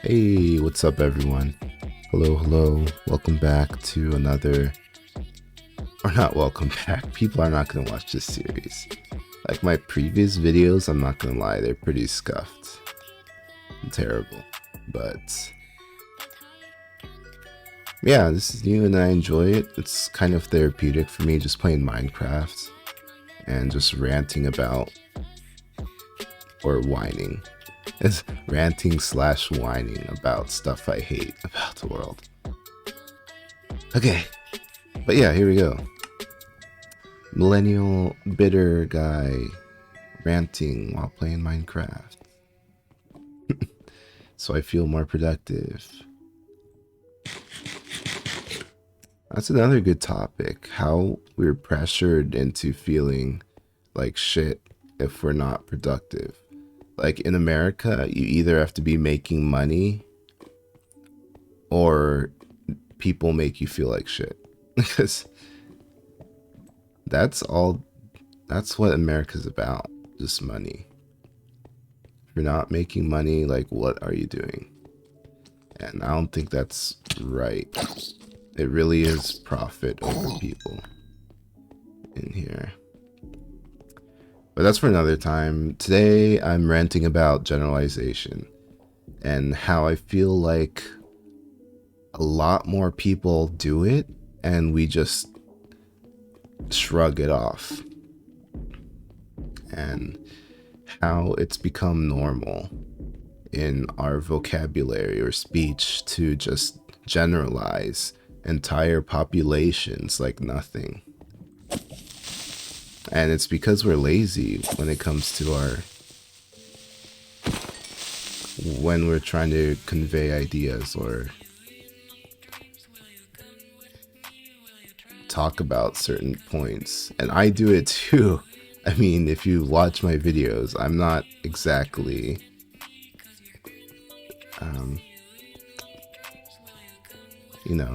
Hey, what's up everyone? Hello, welcome back to another, or not welcome back, people are not gonna watch this series. Like my previous videos, I'm not gonna lie, they're pretty scuffed and terrible, but yeah, this is new and I enjoy it. It's kind of therapeutic for me just playing Minecraft and just ranting about, or whining. It's ranting / whining about stuff I hate about the world. Okay, but yeah, here we go. Millennial bitter guy ranting while playing Minecraft. So I feel more productive. That's another good topic. How we're pressured into feeling like shit if we're not productive. Like in America, you either have to be making money or people make you feel like shit. Because that's what America's about, just money. If you're not making money, like what are you doing? And I don't think that's right. It really is profit over people in here. But that's for another time. Today I'm ranting about generalization and how I feel like a lot more people do it and we just shrug it off. And how it's become normal in our vocabulary or speech to just generalize entire populations like nothing. And it's because we're lazy when it comes to when we're trying to convey ideas or talk about certain points. And I do it too. I mean, if you watch my videos, I'm not exactly you know,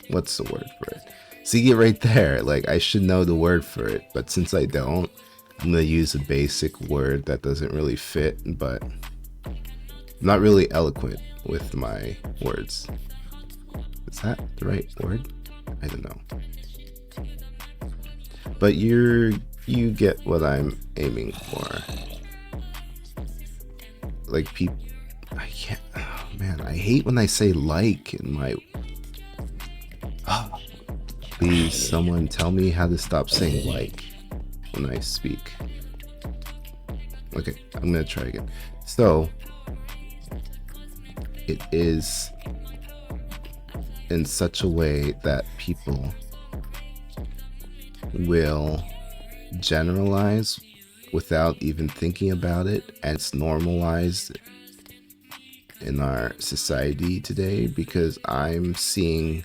what's the word for it? See it right there, like I should know the word for it, but since I don't, I'm gonna use a basic word that doesn't really fit, but I'm not really eloquent with my words. Is that the right word? I don't know. But you get what I'm aiming for. Like people, I can't, oh man, I hate when I say like in my, please, someone tell me how to stop saying like when I speak. Okay, I'm gonna try again. So, it is in such a way that people will generalize without even thinking about it, and it's normalized in our society today because I'm seeing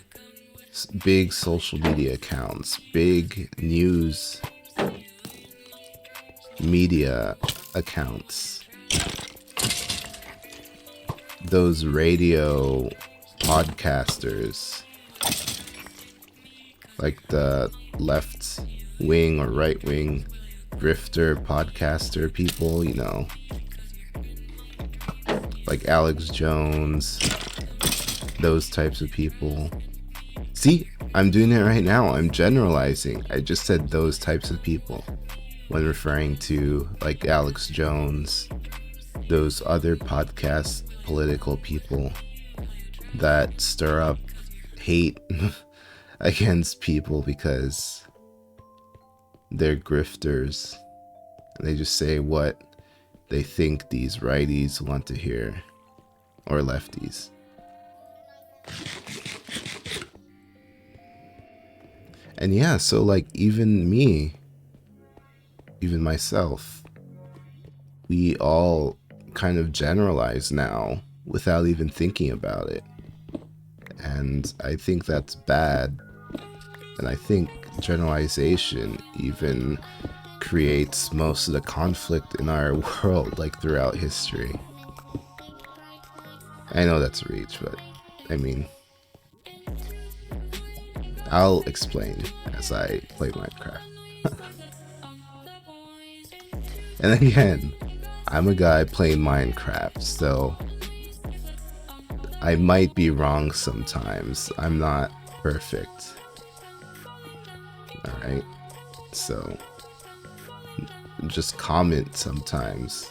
big social media accounts, big news media accounts, those radio podcasters, like the left wing or right wing grifter podcaster people, you know, like Alex Jones, those types of people. See, I'm doing it right now. I'm generalizing. I just said those types of people when referring to like Alex Jones, those other podcast political people that stir up hate against people because they're grifters. They just say what they think these righties want to hear, or lefties. And yeah, so like even me, even myself, we all kind of generalize now without even thinking about it. And I think that's bad. And I think generalization even creates most of the conflict in our world, like throughout history. I know that's a reach, but I mean, I'll explain as I play Minecraft. And again, I'm a guy playing Minecraft, so I might be wrong sometimes. I'm not perfect. Alright, so just comment sometimes.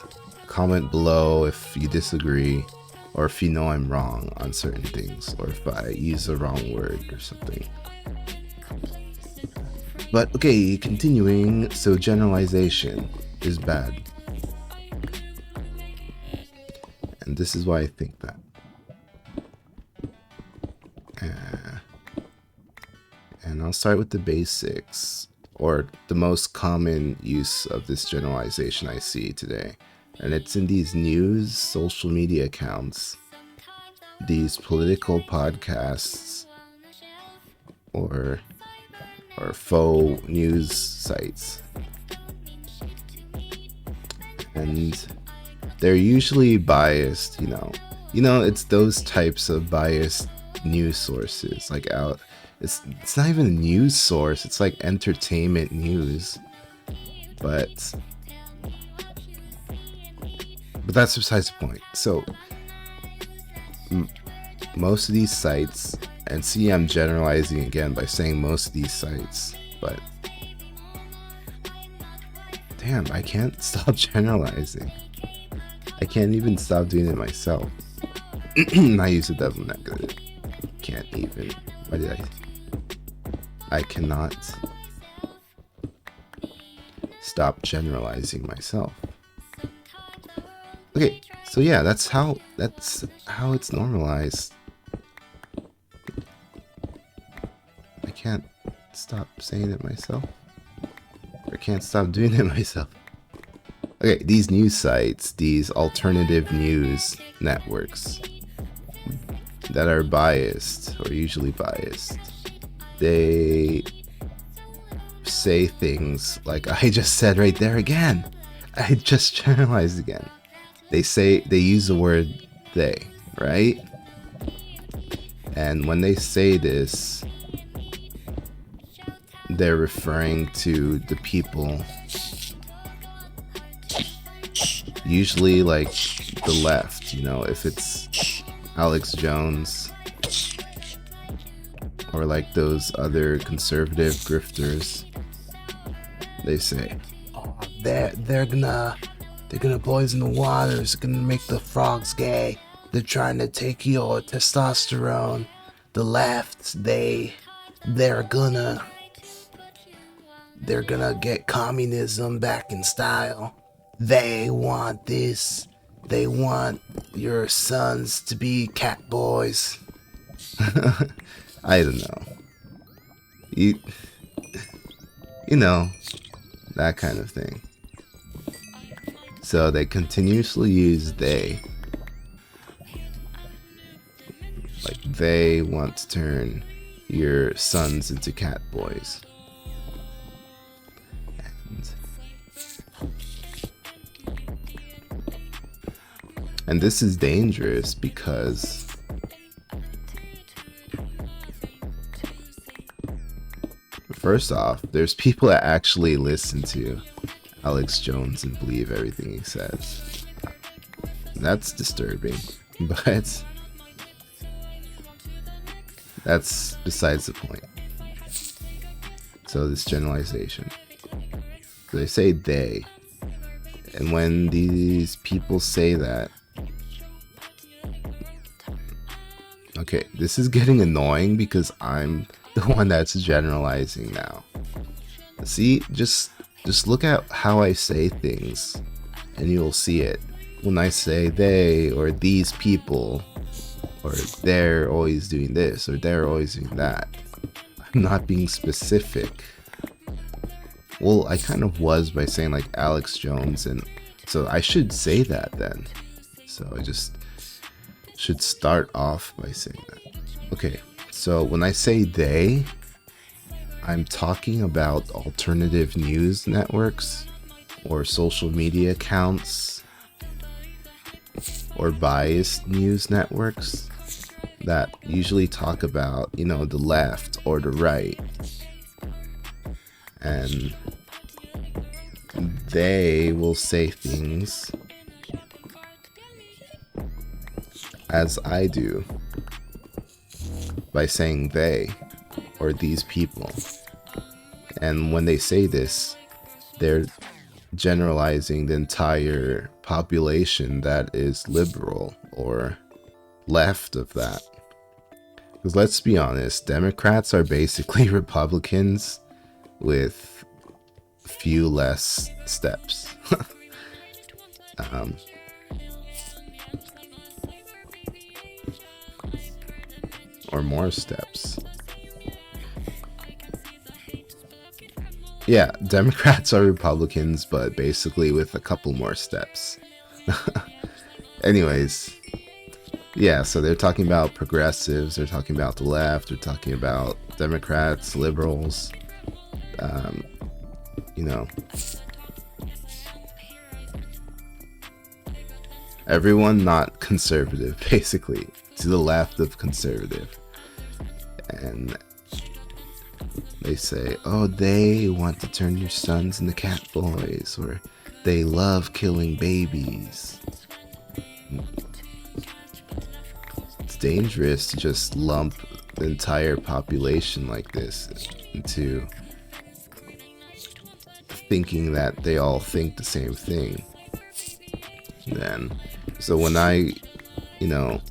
Comment below if you disagree, or if you know I'm wrong on certain things, or if I use the wrong word or something. But okay, continuing, so generalization is bad. And this is why I think that. And I'll start with the basics, or the most common use of this generalization I see today. And it's in these news social media accounts, these political podcasts, or faux news sites. And they're usually biased, you know, it's those types of biased news sources, like it's not even a news source, it's like entertainment news, but that's besides the point. So most of these sites, and see, I'm generalizing again by saying most of these sites, but damn, I can't stop generalizing. I can't even stop doing it myself. I use the double negative. Can't even. Why did I cannot stop generalizing myself. Okay, so yeah, that's how it's normalized. I can't stop saying it myself. I can't stop doing it myself. Okay, these news sites, these alternative news networks that are biased, or usually biased, they say things like I just said right there again. I just generalized again. They use the word they, right? And when they say this, they're referring to the people, usually like the left, you know, if it's Alex Jones or like those other conservative grifters, they say, oh, they're gonna poison the waters, gonna make the frogs gay, they're trying to take your testosterone, the left, they're gonna get communism back in style, they want this, they want your sons to be cat boys. I don't know. You know, that kind of thing. So they continuously use they. Like they want to turn your sons into cat boys. And this is dangerous because first off, there's people that actually listen to Alex Jones and believe everything he says. That's disturbing, but that's besides the point. So this generalization. So they say they, and when these people say that, okay, this is getting annoying because I'm the one that's generalizing now. See, just look at how I say things and you'll see it. When I say they or these people, or they're always doing this or they're always doing that, I'm not being specific. Well, I kind of was by saying like Alex Jones, and so I should say that then. So I just should start off by saying that. Okay, so when I say they, I'm talking about alternative news networks or social media accounts or biased news networks that usually talk about, you know, the left or the right. And they will say things as I do by saying they or these people. And when they say this, they're generalizing the entire population that is liberal or left of that. Because let's be honest, Democrats are basically Republicans with few less steps. Or more steps. Yeah, Democrats are Republicans, but basically with a couple more steps. Anyways, yeah, so they're talking about progressives, they're talking about the left, they're talking about Democrats, liberals, you know, everyone not conservative, basically, to the left of conservative. And they say, oh, they want to turn your sons into cat boys, or they love killing babies. It's dangerous to just lump the entire population like this into thinking that they all think the same thing. Then, so when I, you know,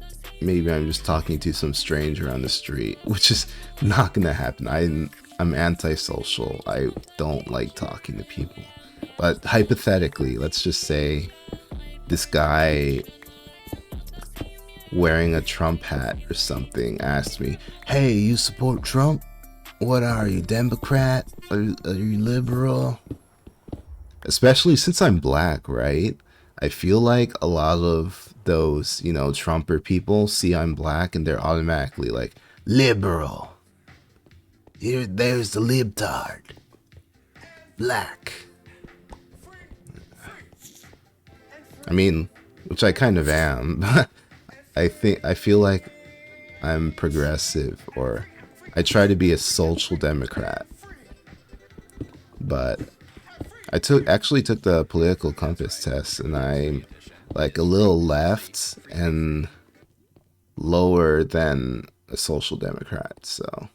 maybe I'm just talking to some stranger on the street, which is not gonna happen. I'm antisocial. I don't like talking to people. But hypothetically, let's just say this guy wearing a Trump hat or something asked me, hey, you support Trump? What are you, Democrat? Are you liberal? Especially since I'm black, right? I feel like a lot of those, you know, Trumper people see I'm black and they're automatically like, liberal. There's the libtard. Black. I mean, which I kind of am. I feel like I'm progressive, or I try to be a social democrat. But I actually took the political compass test, and I'm like a little left and lower than a social democrat, so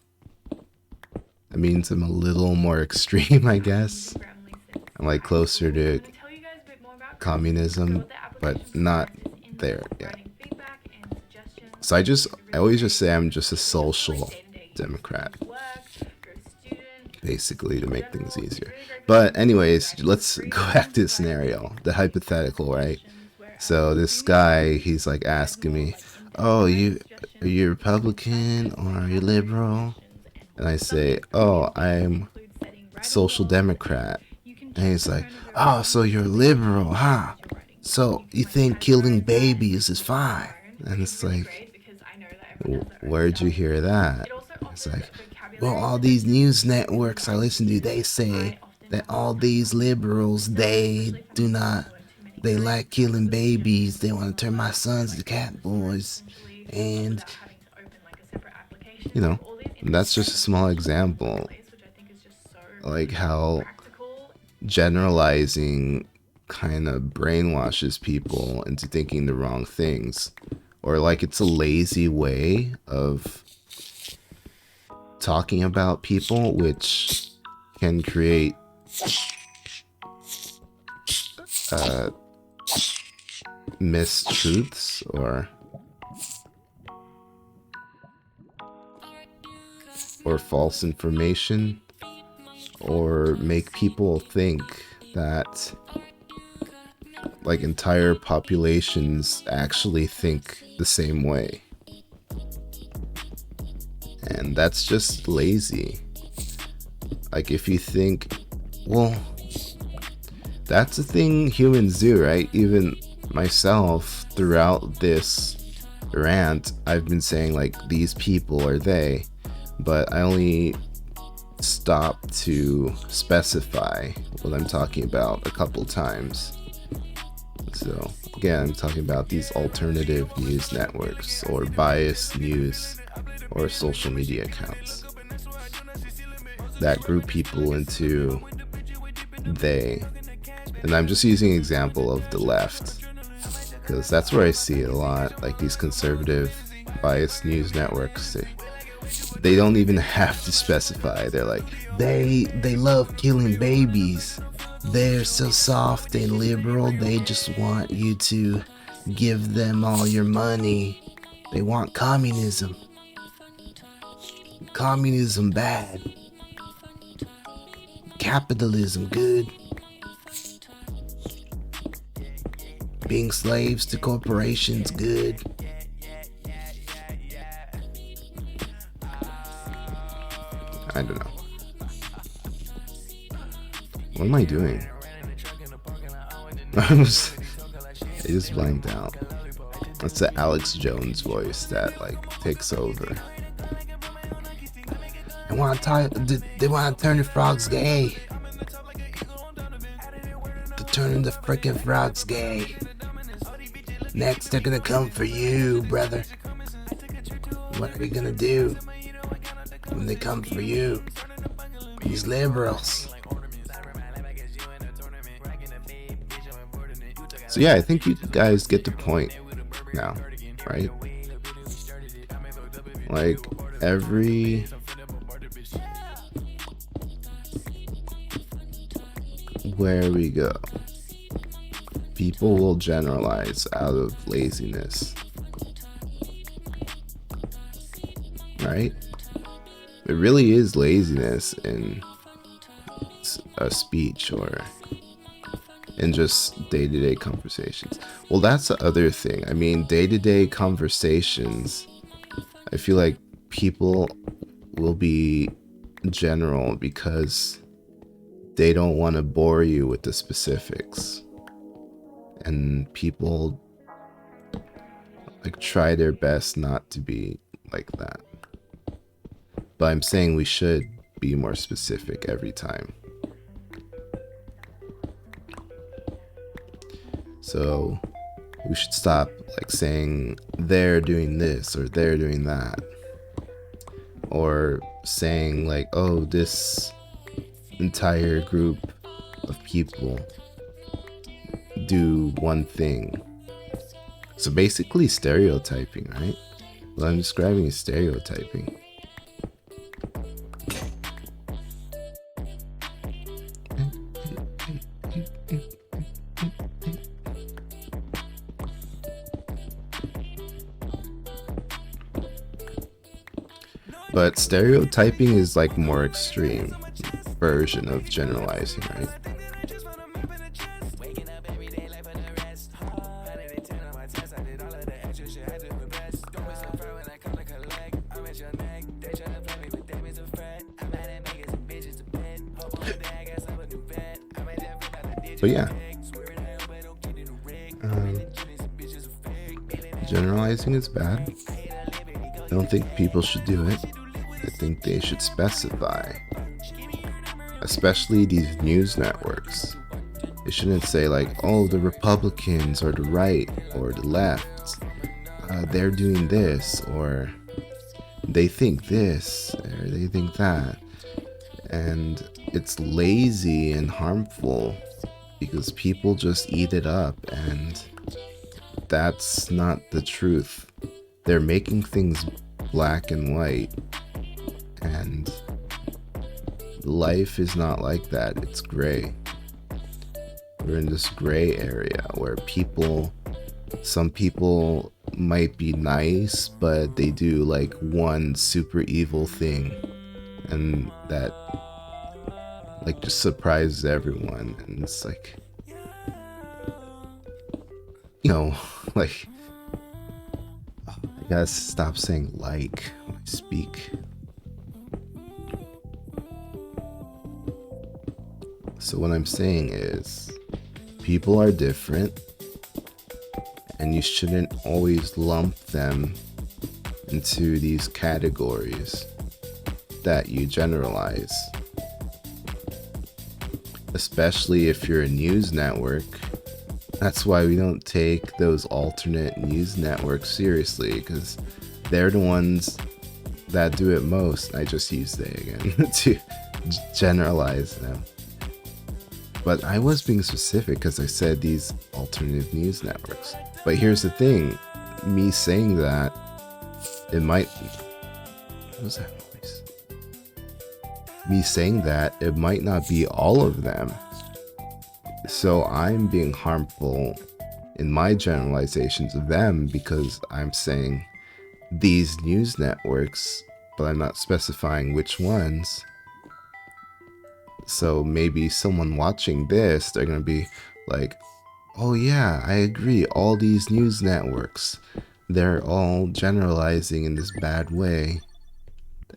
that means I'm a little more extreme, I guess. I'm like closer to communism, but not there yet. So I always just say I'm just a social democrat, basically, to make things easier. But anyways, let's go back to the scenario, the hypothetical, right? So this guy, he's like asking me, oh, are you Republican or are you liberal? And I say, oh, I'm social democrat. And he's like, oh, so you're liberal, huh? So you think killing babies is fine? And it's like, where'd you hear that? It's like, well, all these news networks I listen to, they say that all these liberals, they like killing babies. They want to turn my sons into cat boys. And, you know, that's just a small example. Like how generalizing kind of brainwashes people into thinking the wrong things. Or like it's a lazy way of talking about people, which can create mistruths or false information, or make people think that like entire populations actually think the same way. And that's just lazy. Like if you think, well, that's the thing humans do, right? Even myself, throughout this rant, I've been saying like these people are they, but I only stop to specify what I'm talking about a couple times. So again, I'm talking about these alternative news networks or biased news or social media accounts that group people into they. And I'm just using an example of the left because that's where I see it a lot, like these conservative biased news networks. They don't even have to specify. They're like, they love killing babies. They're so soft and liberal. They just want you to give them all your money. They want communism. Communism bad. Capitalism good. Being slaves to corporations good. I don't know. What am I doing? I just blanked out. That's the Alex Jones voice that like takes over. They want to turn the frogs gay. They're turning the freaking frogs gay. Next, they're gonna come for you, brother. What are you gonna do when they come for you? These liberals. So yeah, I think you guys get the point now, right? Like where we go, people will generalize out of laziness, right? It really is laziness in a speech or in just day-to-day conversations. Well, that's the other thing. I mean, day-to-day conversations, I feel like people will be general because they don't want to bore you with the specifics. And people like try their best not to be like that. But I'm saying we should be more specific every time. So we should stop like saying they're doing this or they're doing that. Or saying like, oh, this entire group of people do one thing. So basically stereotyping, right? What I'm describing is stereotyping. But stereotyping is like more extreme version of generalizing, right? But yeah, generalizing is bad. I don't think people should do it. I think they should specify, especially these news networks. They shouldn't say like, oh, the Republicans or the right or the left, they're doing this, or they think this or they think that. And it's lazy and harmful because people just eat it up, and that's not the truth. They're making things black and white, and life is not like that. It's gray. We're in this gray area where some people might be nice, but they do like one super evil thing, and that like just surprises everyone. And it's like, you know, like, I gotta stop saying like when I speak. So what I'm saying is, people are different, and you shouldn't always lump them into these categories that you generalize. Especially if you're a news network. That's why we don't take those alternate news networks seriously, because they're the ones that do it most. I just use they again to generalize them. But I was being specific because I said these alternative news networks. But here's the thing, me saying that, it might What was that noise? Me saying that, it might not be all of them. So I'm being harmful in my generalizations of them because I'm saying these news networks, but I'm not specifying which ones. So maybe someone watching this, they're going to be like, oh yeah, I agree, all these news networks, they're all generalizing in this bad way.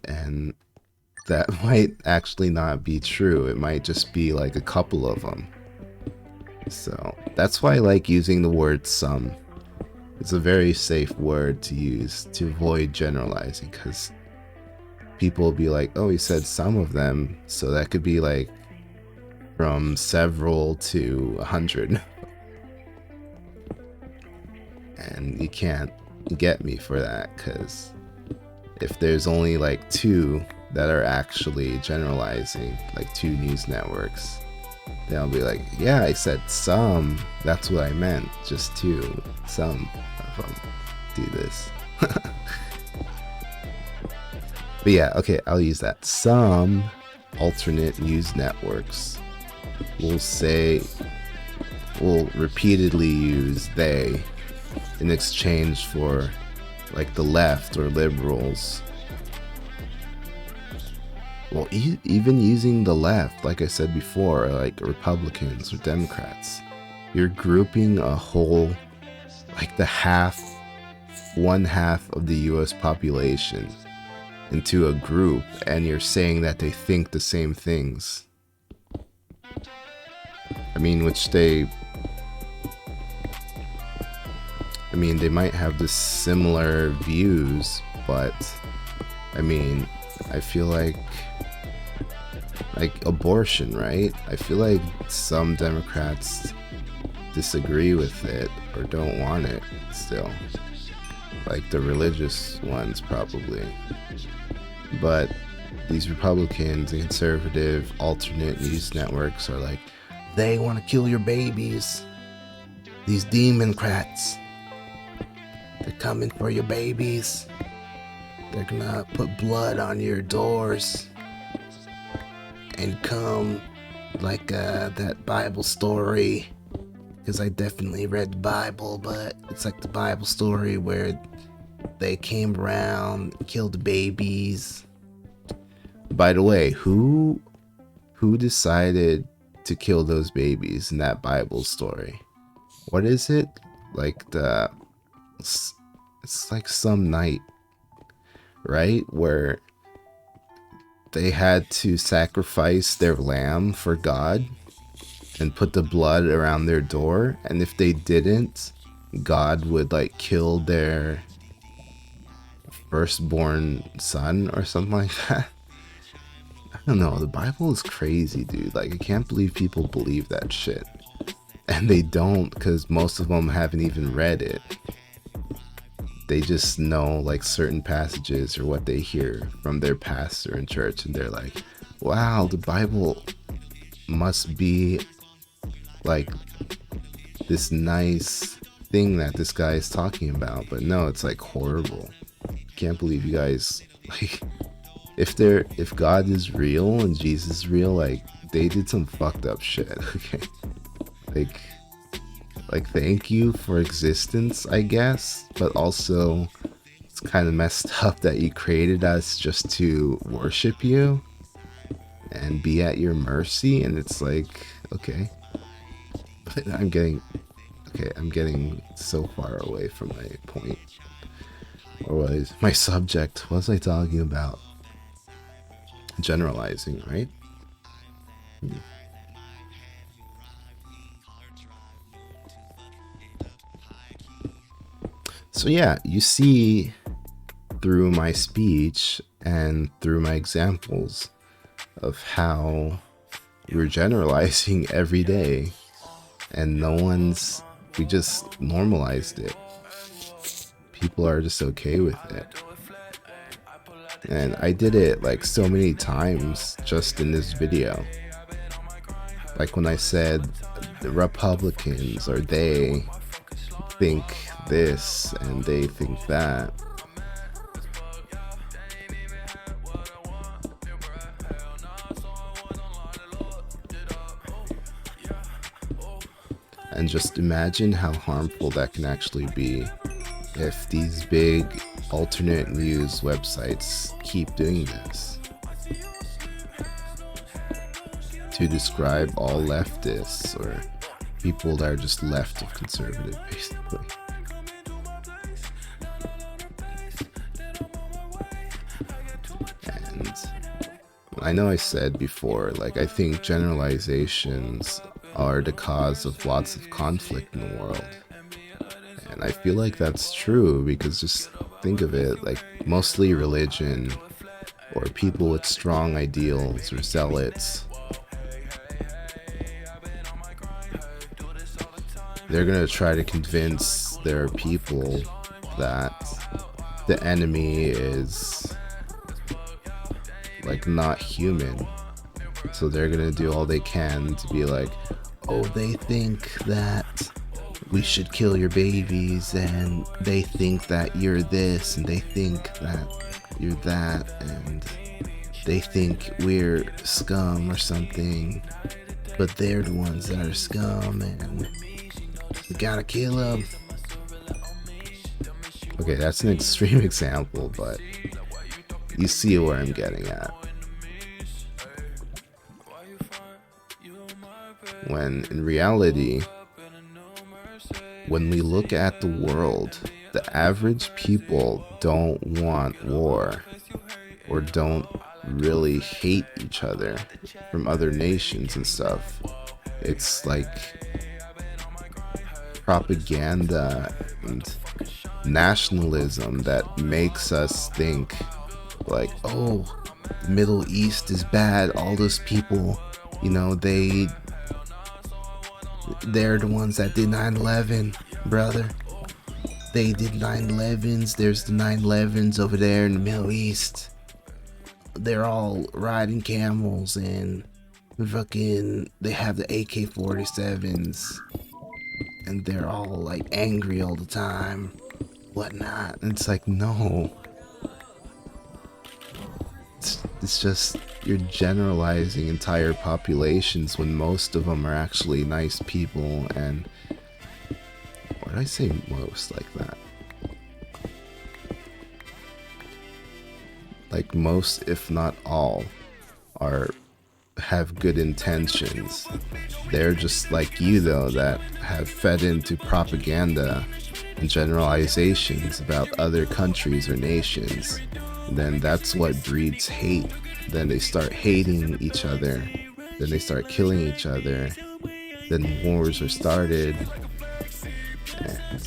And that might actually not be true. It might just be like a couple of them. So that's why I like using the word some. It's a very safe word to use to avoid generalizing, because people will be like, oh, he said some of them, so that could be like from several to 100. And you can't get me for that, because if there's only like 2 that are actually generalizing, like 2 news networks, then I'll be like, yeah, I said some, that's what I meant, just 2, some of them do this. But yeah, okay, I'll use that. Some alternate news networks will repeatedly use they in exchange for like the left or liberals. Well, even using the left, like I said before, like Republicans or Democrats, you're grouping a whole, like one half of the US population into a group, and you're saying that they think the same things. I mean, they might have the similar views, but I mean, I feel like abortion, right? I feel like some Democrats disagree with it or don't want it still. Like the religious ones probably. But these Republicans and conservative alternate news networks are like, they want to kill your babies. These Democrats. They're coming for your babies. They're gonna put blood on your doors. And come like that Bible story. Because I definitely read the Bible, but it's like the Bible story where they came around, killed the babies. By the way, who decided to kill those babies in that Bible story? What is it? Like it's like some night, right? Where they had to sacrifice their lamb for God and put the blood around their door, and if they didn't, God would like kill their firstborn son or something like that. I don't know, the Bible is crazy, dude. Like, I can't believe people believe that shit. And they don't, because most of them haven't even read it. They just know like certain passages or what they hear from their pastor in church, and they're like, wow, the Bible must be like this nice thing that this guy is talking about. But no, it's like horrible. Can't believe you guys, like, if God is real and Jesus is real, like, they did some fucked up shit. Okay, like thank you for existence, I guess, but also it's kind of messed up that you created us just to worship you and be at your mercy. And it's like, okay, but I'm getting so far away from my point. Or was my subject? What was I talking about? Generalizing, right? So yeah, you see through my speech and through my examples of how we're generalizing every day, and we just normalized it. People are just okay with it. And I did it like so many times just in this video. Like when I said the Republicans, or they think this and they think that. And just imagine how harmful that can actually be if these big alternate news websites keep doing this to describe all leftists or people that are just left of conservative, basically. And I know I said before, like, I think generalizations are the cause of lots of conflict in the world. And I feel like that's true because just think of it, like mostly religion or people with strong ideals or zealots, they're going to try to convince their people that the enemy is like not human. So they're going to do all they can to be like, oh, they think that we should kill your babies, and they think that you're this, and they think that you're that, and they think we're scum or something, but they're the ones that are scum, and we gotta kill them. Okay, that's an extreme example, but you see where I'm getting at. When in reality, when we look at the world, the average people don't want war or don't really hate each other from other nations and stuff. It's like propaganda and nationalism that makes us think like, oh, the Middle East is bad, all those people, you know, they're the ones that did 9/11, brother. They did 9/11s. There's the 9/11s over there in the Middle East. They're all riding camels and they have the AK-47s. And they're all like angry all the time, whatnot. And it's like, no. It's just, you're generalizing entire populations when most of them are actually nice people. And why did I say most like that? Like most, if not all, have good intentions. They're just like you though, that have fed into propaganda and generalizations about other countries or nations. And then that's what breeds hate. Then they start hating each other. Then they start killing each other. Then wars are started. And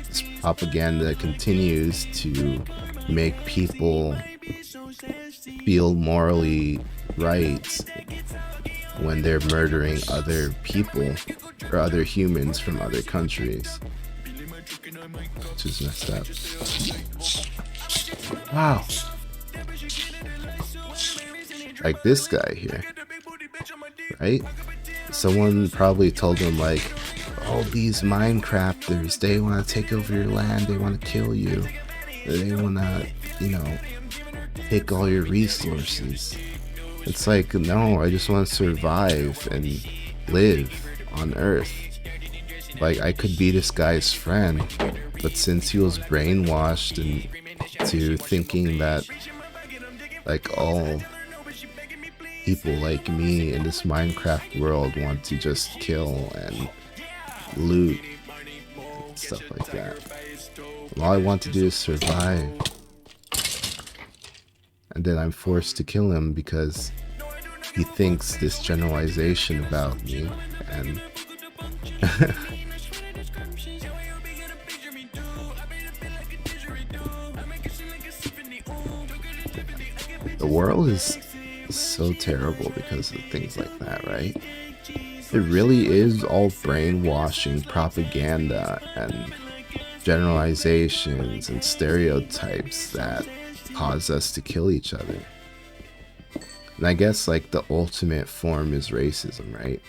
this propaganda continues to make people feel morally right when they're murdering other people or other humans from other countries. Which is messed up. Wow. Like this guy here, right? Someone probably told him like, oh, these Minecrafters, they want to take over your land, they want to kill you, they want to, you know, take all your resources. It's like, no, I just want to survive and live on Earth. Like, I could be this guy's friend, but since he was brainwashed into thinking that like all people like me in this Minecraft world want to just kill and loot and stuff like that, all I want to do is survive. And then I'm forced to kill him because he thinks this generalization about me. And the world is so terrible because of things like that, right? It really is all brainwashing, propaganda, and generalizations and stereotypes that cause us to kill each other. And I guess like the ultimate form is racism, right?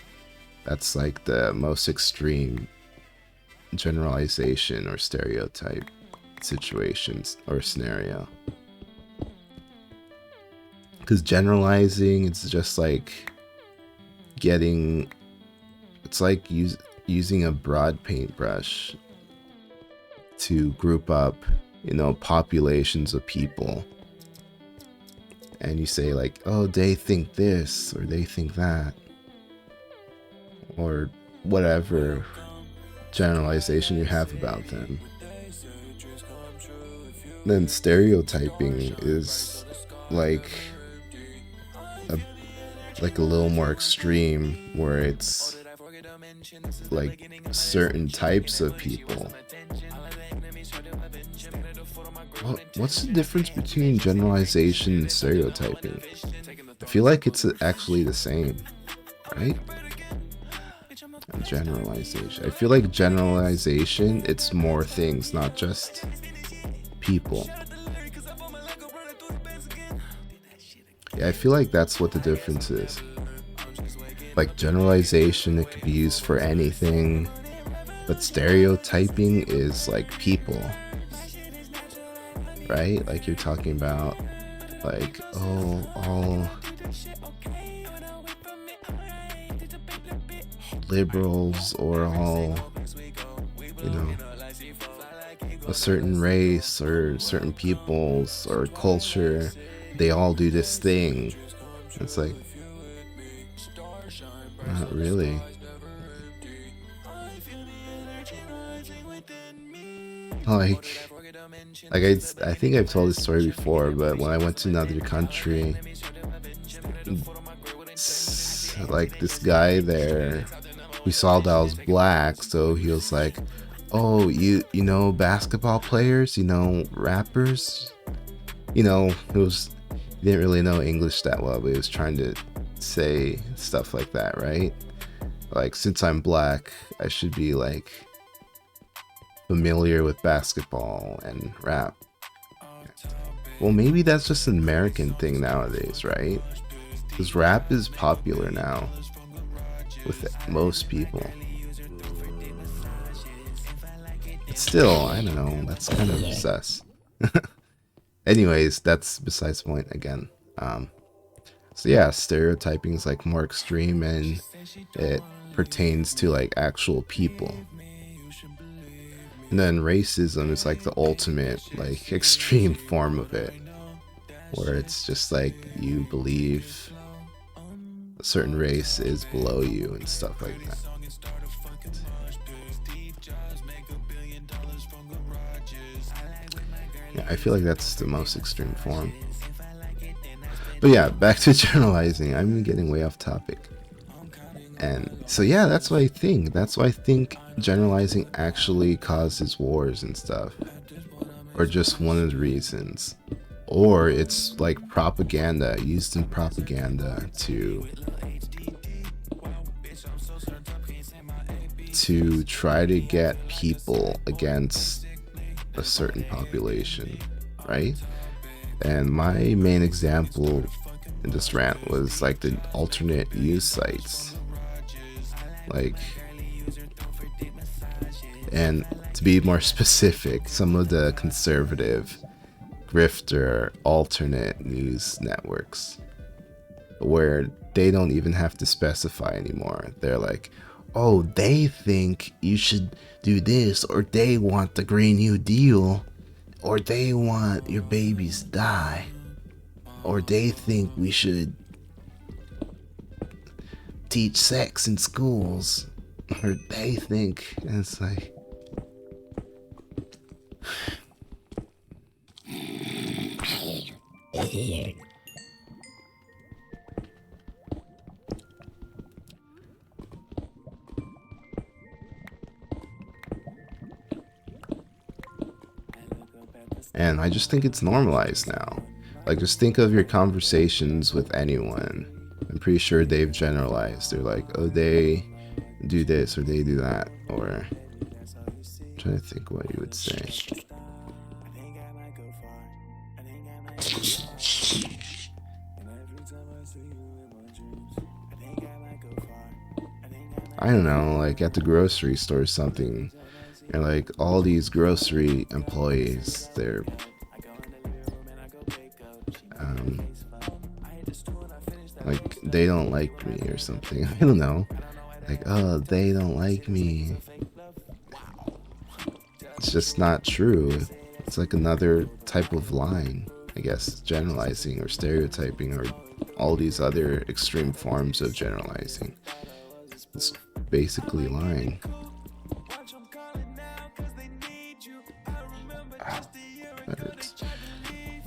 That's like the most extreme generalization or stereotype situations or scenario. Because generalizing, it's just like getting, it's like using a broad paintbrush to group up, you know, populations of people. And you say like, oh, they think this or they think that, or whatever generalization you have about them. Then stereotyping is like a little more extreme, where it's like certain types of people. What's the difference between generalization and stereotyping? I feel like it's actually the same, right? Generalization. I feel like generalization, it's more things, not just people. Yeah, I feel like that's what the difference is. Like generalization, it could be used for anything, but stereotyping is like people, right? Like you're talking about like, oh, all liberals or all, you know, a certain race or certain peoples or culture, they all do this thing. It's like, not really. Like I think I've told this story before, but when I went to another country, like this guy there, we saw that I was black, so he was like, oh, you know basketball players, you know rappers, you know, he didn't really know English that well, but he was trying to say stuff like that, right? Like, since I'm black, I should be like familiar with basketball and rap. Well, maybe that's just an American thing nowadays, right? Because rap is popular now with most people. But still, I don't know, that's kind of sus. Anyways, that's besides the point again. So yeah, stereotyping is like more extreme, and it pertains to like actual people. And then racism is like the ultimate like extreme form of it, where it's just like you believe a certain race is below you and stuff like that. Yeah, I feel like that's the most extreme form. But yeah, back to generalizing. I'm getting way off topic. And so yeah, that's what I think. That's why I think generalizing actually causes wars and stuff. Or just one of the reasons. Or it's like propaganda, used in propaganda to try to get people against a certain population, right? And my main example in this rant was like the alternate news sites. Like, and to be more specific, some of the conservative grifter alternate news networks, where they don't even have to specify anymore. They're like, oh, they think you should do this, or they want the Green New Deal, or they want your babies to die, or they think we should teach sex in schools, or they think, and it's like, and I just think it's normalized now. Like, just think of your conversations with anyone. I'm pretty sure they've generalized. They're like, oh, they do this or they do that. Or I'm trying to think what you would say. I don't know, like at the grocery store or something. And like all these grocery employees, they're like they don't like me or something. I don't know. Like, oh, they don't like me. It's just not true. It's like another type of line, I guess, generalizing or stereotyping or all these other extreme forms of generalizing. It's basically lying. That hurts.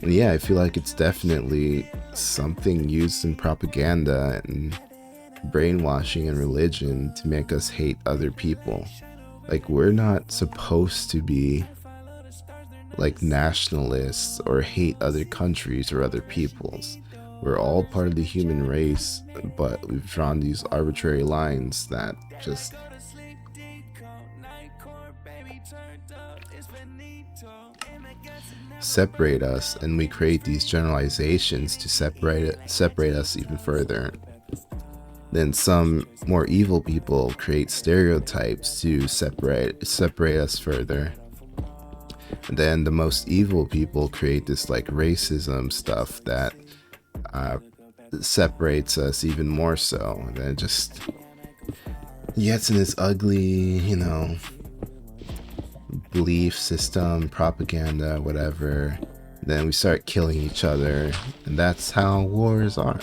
And yeah, I feel like it's definitely something used in propaganda and brainwashing and religion to make us hate other people. Like, we're not supposed to be like nationalists or hate other countries or other peoples. We're all part of the human race, but we've drawn these arbitrary lines that just separate us, and we create these generalizations to separate us even further. Then some more evil people create stereotypes to separate us further. And then the most evil people create this like racism stuff that separates us even more so. And then it just gets in this ugly, you know, belief system, propaganda, whatever. Then we start killing each other, and that's how wars are.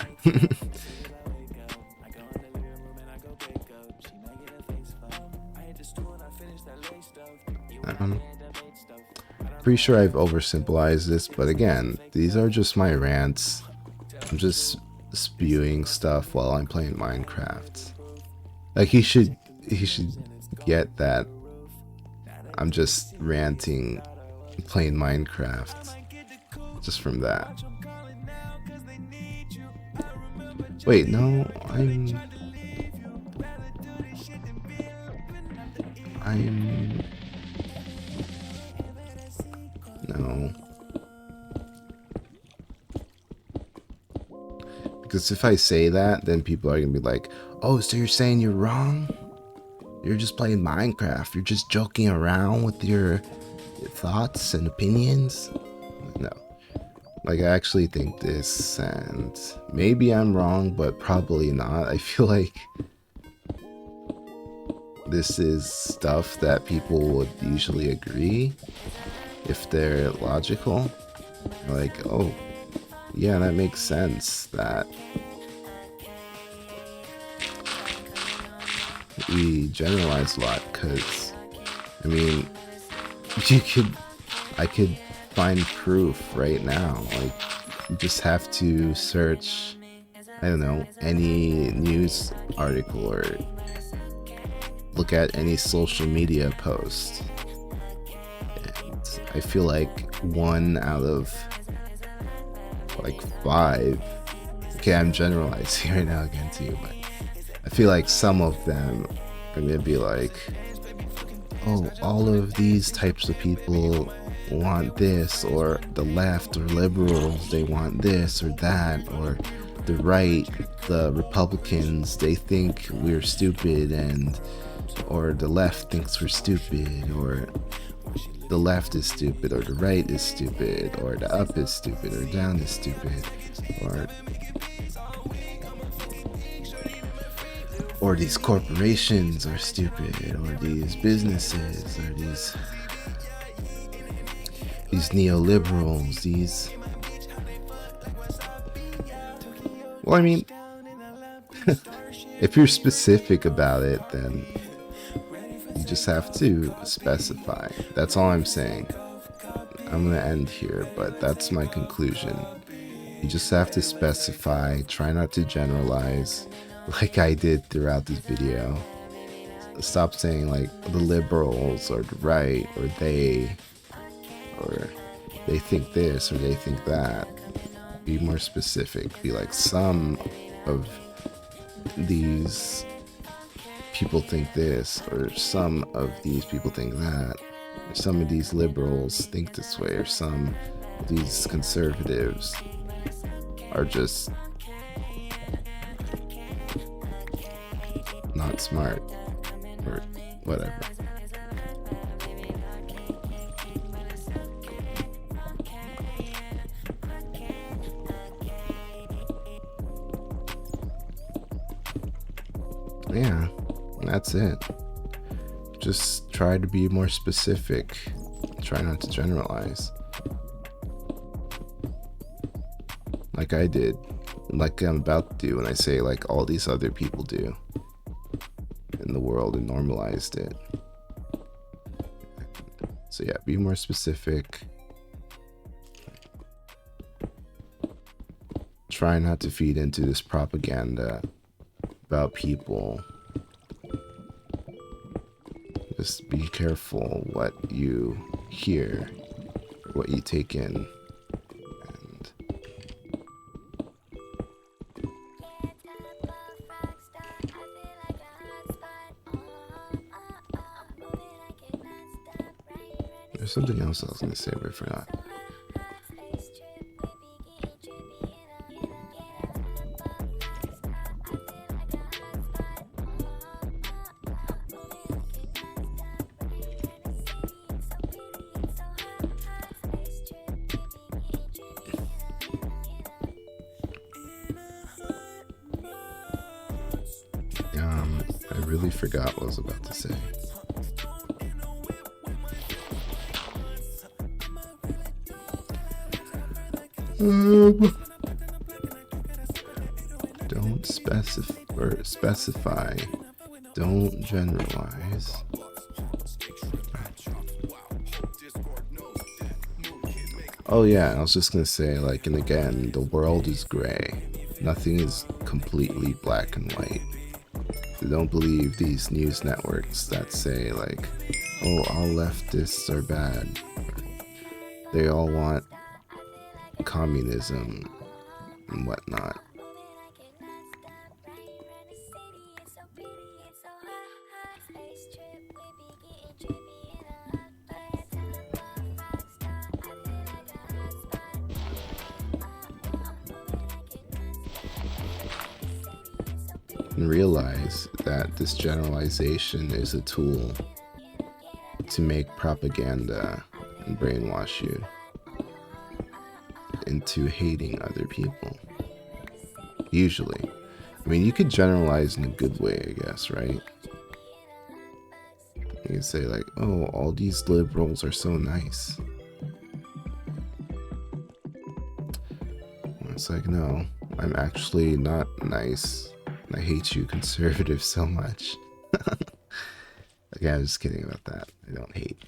Pretty sure I've oversimplified this, but again, these are just my rants. I'm just spewing stuff while I'm playing Minecraft. Like, he should get that I'm just ranting playing Minecraft just from that. Wait, no, I'm no. Because if I say that, then people are gonna be like, oh, so you're saying you're wrong? You're just playing Minecraft. You're just joking around with your thoughts and opinions? No. Like, I actually think this, and maybe I'm wrong, but probably not. I feel like this is stuff that people would usually agree if they're logical. Like, oh, yeah, that makes sense that we generalize a lot, because I mean, I could find proof right now. Like, you just have to search, I don't know, any news article or look at any social media post, and I feel like 1 out of like 5, okay, I'm generalizing right now again too, but I feel like some of them are gonna be like, oh, all of these types of people want this, or the left or liberals, they want this or that, or the right, the Republicans, they think we're stupid, and or the left thinks we're stupid, or the left is stupid, or the right is stupid, or the up is stupid, or down is stupid, or these corporations are stupid, or these businesses, or these neoliberals, these, well, I mean, if you're specific about it, then you just have to specify. That's all I'm saying. I'm gonna end here, but that's my conclusion. You just have to specify, try not to generalize like I did throughout this video. Stop saying like the liberals or the right or they think this or they think that. Be more specific. Be like, some of these people think this, or some of these people think that, or some of these liberals think this way, or some of these conservatives are just not smart, or whatever. Yeah. That's it. Just try to be more specific. Try not to generalize. Like I did. Like I'm about to do when I say like all these other people do in the world and normalized it. So yeah, be more specific. Try not to feed into this propaganda about people. Just be careful what you hear, what you take in. And there's something else I was going to say, but I forgot. I really forgot what I was about to say. Don't specify. Don't generalize. Oh yeah, I was just gonna say, like, and again, the world is gray. Nothing is completely black and white. So don't believe these news networks that say like, oh, all leftists are bad. They all want communism and whatnot. And realize that this generalization is a tool to make propaganda and brainwash you into hating other people. Usually. I mean, you could generalize in a good way, I guess, right? You can say like, oh, all these liberals are so nice. It's like, no, I'm actually not nice. I hate you conservatives so much. Okay, I'm just kidding about that. I don't hate.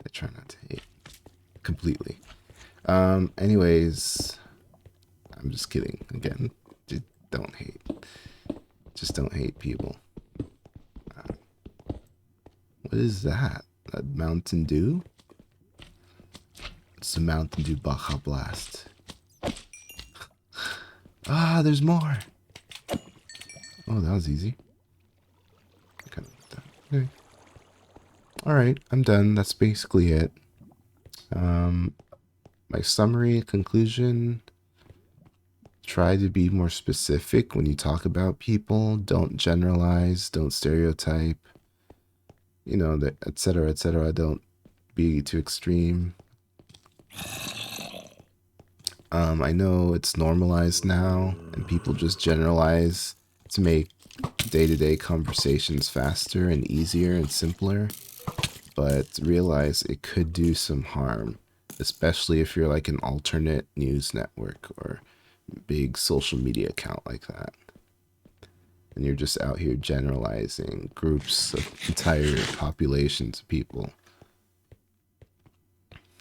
I try not to hate. Completely. Anyways, I'm just kidding. Again, just don't hate. Just don't hate people. What is that? A Mountain Dew? It's a Mountain Dew Baja Blast. Ah, there's more. Oh, that was easy. Okay. Alright, I'm done. That's basically it. My summary, conclusion, try to be more specific when you talk about people. Don't generalize, don't stereotype, you know, etc., etc. Don't be too extreme. I know it's normalized now, and people just generalize to make day-to-day conversations faster and easier and simpler, but realize it could do some harm, especially if you're like an alternate news network or big social media account like that, and you're just out here generalizing groups of entire populations of people.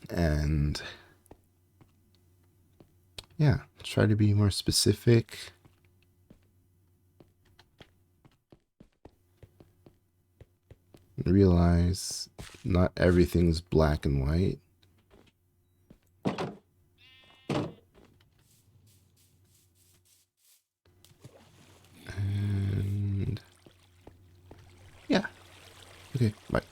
And yeah, try to be more specific. Realize not everything's black and white. And yeah. Okay, bye.